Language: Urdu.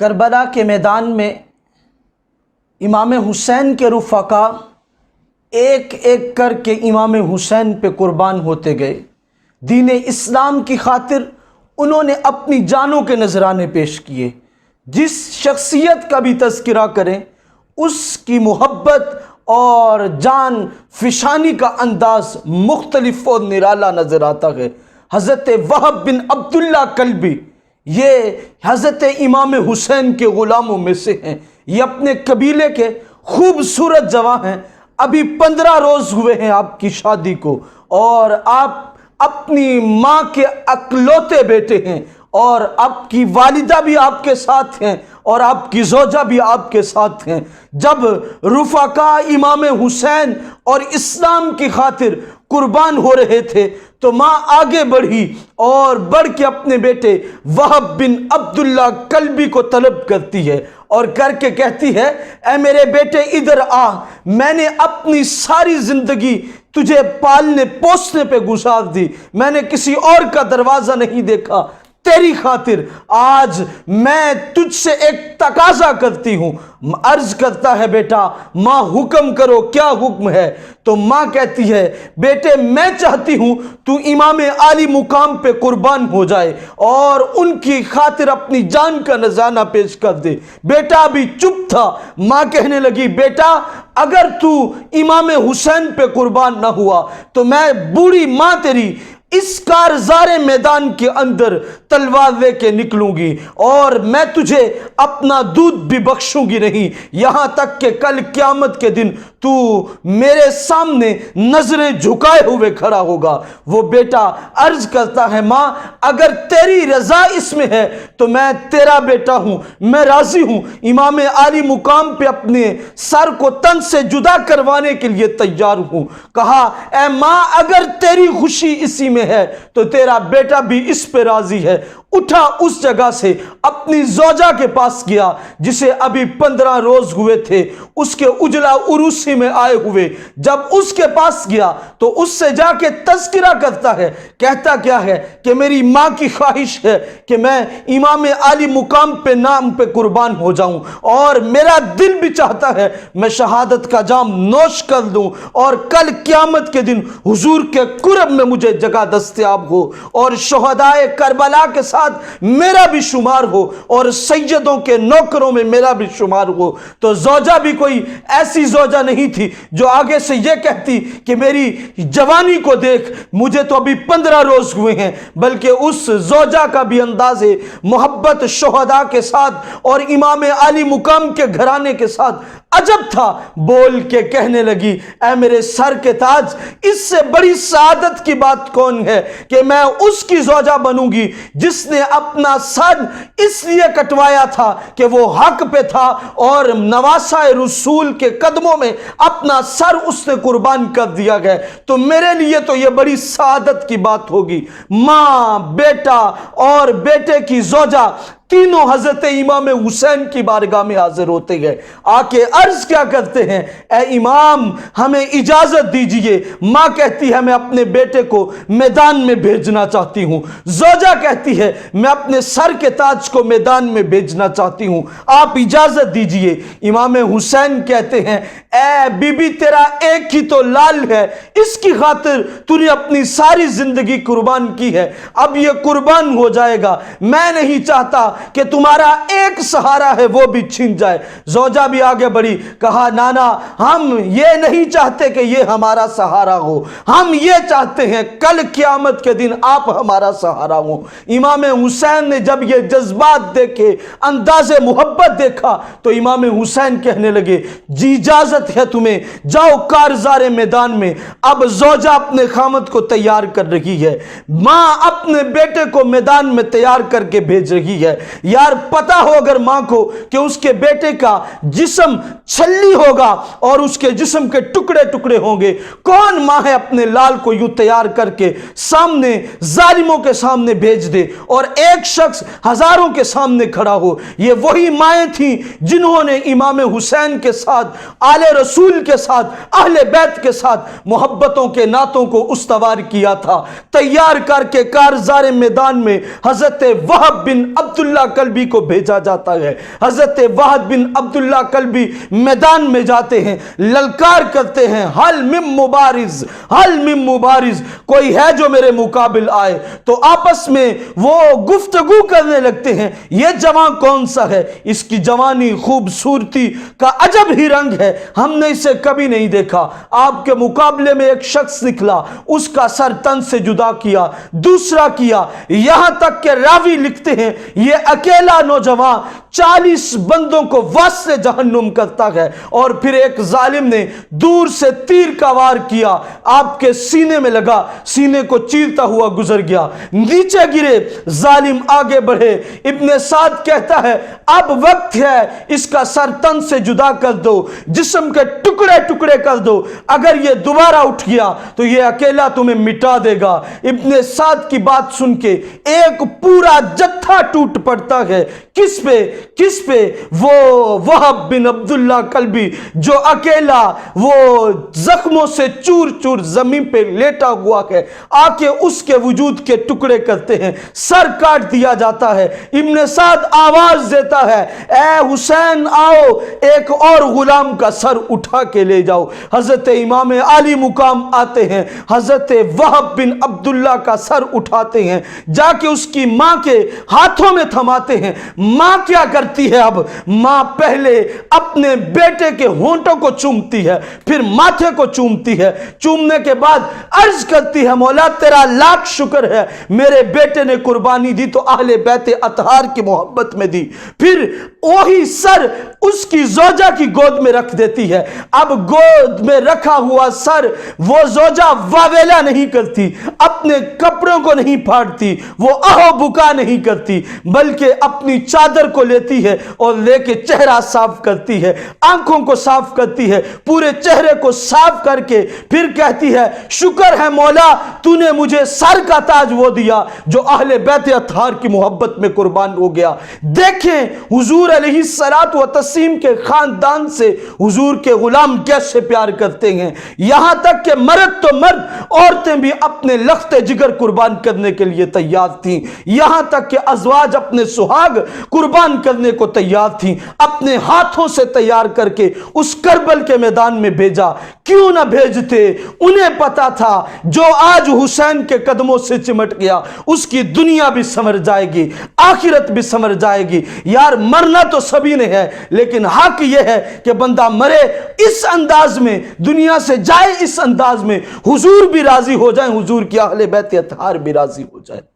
کربلا کے میدان میں امام حسین کے رفقا ایک ایک کر کے امام حسین پہ قربان ہوتے گئے۔ دین اسلام کی خاطر انہوں نے اپنی جانوں کے نذرانے پیش کیے۔ جس شخصیت کا بھی تذکرہ کریں اس کی محبت اور جان فشانی کا انداز مختلف و نرالا نظر آتا ہے۔ حضرت وہب بن عبداللہ کلبی یہ حضرت امام حسین کے غلاموں میں سے ہیں۔ یہ اپنے قبیلے کے خوبصورت جوان ہیں۔ ابھی 15 روز ہوئے ہیں آپ کی شادی کو، اور آپ اپنی ماں کے اکلوتے بیٹے ہیں، اور آپ کی والدہ بھی آپ کے ساتھ ہیں، اور آپ کی زوجہ بھی آپ کے ساتھ ہیں۔ جب رفقا امام حسین اور اسلام کی خاطر قربان ہو رہے تھے تو ماں آگے بڑھی اور بڑھ کے اپنے بیٹے وہب بن عبداللہ کلبی کو طلب کرتی ہے اور کر کے کہتی ہے، اے میرے بیٹے ادھر آ، میں نے اپنی ساری زندگی تجھے پالنے پوسنے پہ گزار دی، میں نے کسی اور کا دروازہ نہیں دیکھا، تیری خاطر آج میں تجھ سے ایک تقاضا کرتی ہوں۔ عرض کرتا ہے بیٹا ماں حکم کرو، کیا حکم ہے؟ تو ماں کہتی ہے بیٹے میں چاہتی ہوں تو امام عالی مقام پہ قربان ہو جائے اور ان کی خاطر اپنی جان کا نذرانہ پیش کر دے۔ بیٹا بھی چپ تھا۔ ماں کہنے لگی بیٹا اگر تو امام حسین پہ قربان نہ ہوا تو میں بوڑھی ماں تیری اس کارزار میدان کے اندر تلوار لے کے نکلوں گی اور میں تجھے اپنا دودھ بھی بخشوں گی نہیں، یہاں تک کہ کل قیامت کے دن تو میرے سامنے نظریں جھکائے ہوئے کھڑا ہوگا۔ وہ بیٹا عرض کرتا ہے ماں اگر تیری رضا اس میں ہے تو میں تیرا بیٹا ہوں، میں راضی ہوں، امام عالی مقام پہ اپنے سر کو تن سے جدا کروانے کے لیے تیار ہوں۔ کہا اے ماں اگر تیری خوشی اسی میں ہے تو تیرا بیٹا بھی اس پہ راضی ہے۔ اٹھا اس جگہ سے اپنی زوجہ کے پاس گیا جسے ابھی 15 روز ہوئے تھے، اس کے اجلا عروسی میں آئے ہوئے۔ جب اس کے پاس گیا تو اس سے جا کے تذکرہ کرتا ہے، کہتا کیا ہے کہ میری ماں کی خواہش ہے کہ میں امام عالی مقام پہ نام پہ قربان ہو جاؤں، اور میرا دل بھی چاہتا ہے میں شہادت کا جام نوش کر لوں اور کل قیامت کے دن حضور کے قرب میں مجھے جگہ دستیاب ہو اور شہدائے کربلا کے ساتھ میرا بھی شمار ہو اور سیدوں کے نوکروں میں میرا بھی شمار ہو۔ تو زوجہ بھی کوئی ایسی زوجہ نہیں تھی جو آگے سے یہ کہتی کہ میری جوانی کو دیکھ، مجھے تو ابھی 15 روز ہوئے ہیں، بلکہ اس زوجہ کا بھی انداز محبت شہداء کے ساتھ اور امام عالی مقام کے گھرانے کے ساتھ عجب تھا۔ بول کے کہنے لگی اے میرے سر کے تاج، اس سے بڑی سعادت کی بات کون ہے کہ میں اس کی زوجہ بنوں گی جس نے اپنا سر اس لیے کٹوایا تھا کہ وہ حق پہ تھا اور نواسہ رسول کے قدموں میں اپنا سر اس نے قربان کر دیا گیا، تو میرے لیے تو یہ بڑی سعادت کی بات ہوگی۔ ماں، بیٹا اور بیٹے کی زوجہ تینوں حضرت امام حسین کی بارگاہ میں حاضر ہوتے گئے، آ کے عرض کیا کرتے ہیں اے امام ہمیں اجازت دیجئے۔ ماں کہتی ہے میں اپنے بیٹے کو میدان میں بھیجنا چاہتی ہوں، زوجہ کہتی ہے میں اپنے سر کے تاج کو میدان میں بھیجنا چاہتی ہوں، آپ اجازت دیجئے۔ امام حسین کہتے ہیں اے بی بی تیرا ایک ہی تو لال ہے، اس کی خاطر تو نے اپنی ساری زندگی قربان کی ہے، اب یہ قربان ہو جائے گا، میں نہیں چاہتا کہ تمہارا ایک سہارا ہے وہ بھی چھن جائے۔ زوجہ بھی آگے بڑھی، کہا نانا ہم یہ نہیں چاہتے کہ یہ ہمارا سہارا ہو، ہم یہ چاہتے ہیں کل قیامت کے دن آپ ہمارا سہارا ہو۔ امام حسین نے جب یہ جذبات دیکھے، انداز محبت دیکھا، تو امام حسین کہنے لگے جی اجازت ہے تمہیں، جاؤ کارزار میدان میں۔ اب زوجہ اپنے خامد کو تیار کر رہی ہے، ماں اپنے بیٹے کو میدان میں تیار کر کے بھیج رہی ہے۔ یار پتا ہو اگر ماں کو کہ اس کے بیٹے کا جسم چھلی ہوگا اور اس کے جسم کے ٹکڑے ٹکڑے ہوں گے، کون ماں ہے اپنے لال کو یوں تیار کر کے سامنے ظالموں کے سامنے بھیج دے اور ایک شخص ہزاروں کے سامنے کھڑا ہو؟ یہ وہی مائیں تھیں جنہوں نے امام حسین کے ساتھ آل رسول کے ساتھ، اہل بیت کے ساتھ محبتوں کے نعتوں کو استوار کیا تھا، تیار کر کے کارزار میدان میں حضرت وہب بن عبداللہ کلبی کو بھیجا جاتا ہے۔ حضرت وہب بن عبداللہ کلبی میدان میں جاتے ہیں، للکار کرتے ہیں، حل من مبارز، حل من مبارز، کوئی ہے جو میرے مقابل آئے؟ تو آپس میں وہ گفتگو کرنے لگتے ہیں، یہ جوان کون سا ہے؟ اس کی جوانی خوبصورتی کا عجب ہی رنگ ہے، ہم نے اسے کبھی نہیں دیکھا۔ آپ کے مقابلے میں ایک شخص نکلا، اس کا سر تن سے جدا کیا، دوسرا کیا، یہاں تک کہ راوی لکھتے ہیں یہ اکیلا نوجوان 40 بندوں کو واسطے جہنم کرتا ہے۔ اور پھر ایک ظالم نے دور سے تیر کا وار کیا، آپ کے سینے میں لگا، سینے کو چیرتا ہوا گزر گیا، نیچے گرے، ظالم آگے بڑھے۔ ابن سعد کہتا ہے اب وقت ہے اس کا سر تن سے جدا کر دو، جسم کے ٹکڑے ٹکڑے کر دو، اگر یہ دوبارہ اٹھ گیا تو یہ اکیلا تمہیں مٹا دے گا۔ ابن سعد کی بات سن کے ایک پورا جتھا ٹوٹ پڑتا ہے، کس پہ؟ وہ وہب بن عبداللہ کلبی جو اکیلا وہ زخموں سے چور چور زمین پہ لیٹا ہوا ہے، آ کے اس کے وجود کے ٹکڑے کرتے ہیں، سر کاٹ دیا جاتا ہے۔ ابن سعد آواز دیتا ہے اے حسین آؤ، ایک اور غلام کا سر اٹھا کے لے جاؤ۔ حضرت امام عالی مقام آتے ہیں، حضرت وہب بن عبداللہ کا سر اٹھاتے ہیں، جا کے اس کی ماں کے ہاتھوں میں تھماتے ہیں۔ ماں کیا کرتی ہے؟ اب ماں پہلے اپنے بیٹے کے ہونٹوں کو چومتی ہے، پھر ماتھے کو چومتی ہے، چومنے کے بعد عرض کرتی ہے مولا تیرا لاکھ شکر ہے، میرے بیٹے نے قربانی دی تو اہل بیت اطہار کی محبت میں دی۔ پھر وہی سر اس کی زوجہ کی گود میں رکھ دیتی ہے۔ اب گود میں رکھا ہوا سر وہ زوجہ واویلا نہیں کرتی، اپنے کپڑوں کو نہیں پھاڑتی، وہ آہو بکا نہیں کرتی، بلکہ اپنی چادر کو لیتی ہے اور لے کے چہرہ صاف کرتی ہے، آنکھوں کو صاف کرتی ہے، پورے چہرے کو صاف کر کے پھر کہتی ہے شکر ہے مولا تو نے مجھے سر کا تاج وہ دیا جو اہل بیت اطہار کی محبت میں قربان ہو گیا۔ دیکھیں حضور علیہ الصلوۃ والتسلیم کے خاندان سے حضور کے غلام کیسے پیار کرتے ہیں، یہاں تک کہ مرد تو مرد، عورتیں بھی اپنے لخت جگر قربان کرنے کے لیے تیار تھیں، یہاں تک کہ ازواج اپنے سہاگ قربان کرنے کو تیار تھیں، اپنے ہاتھوں سے تیار کر کے اس کربل کے میدان میں بھیجا۔ کیوں نہ بھیجتے؟ انہیں پتا تھا جو آج حسین کے قدموں سے چمٹ گیا اس کی دنیا بھی سنور جائے گی، آخرت بھی سنور جائے گی۔ یار مرنا تو سبھی نے ہے، لیکن حق یہ ہے کہ بندہ مرے اس انداز میں، دنیا سے جائے اس انداز میں، حضور بھی راضی ہو جائیں، حضور کی اہل بیت اطہار بھی راضی ہو جائے۔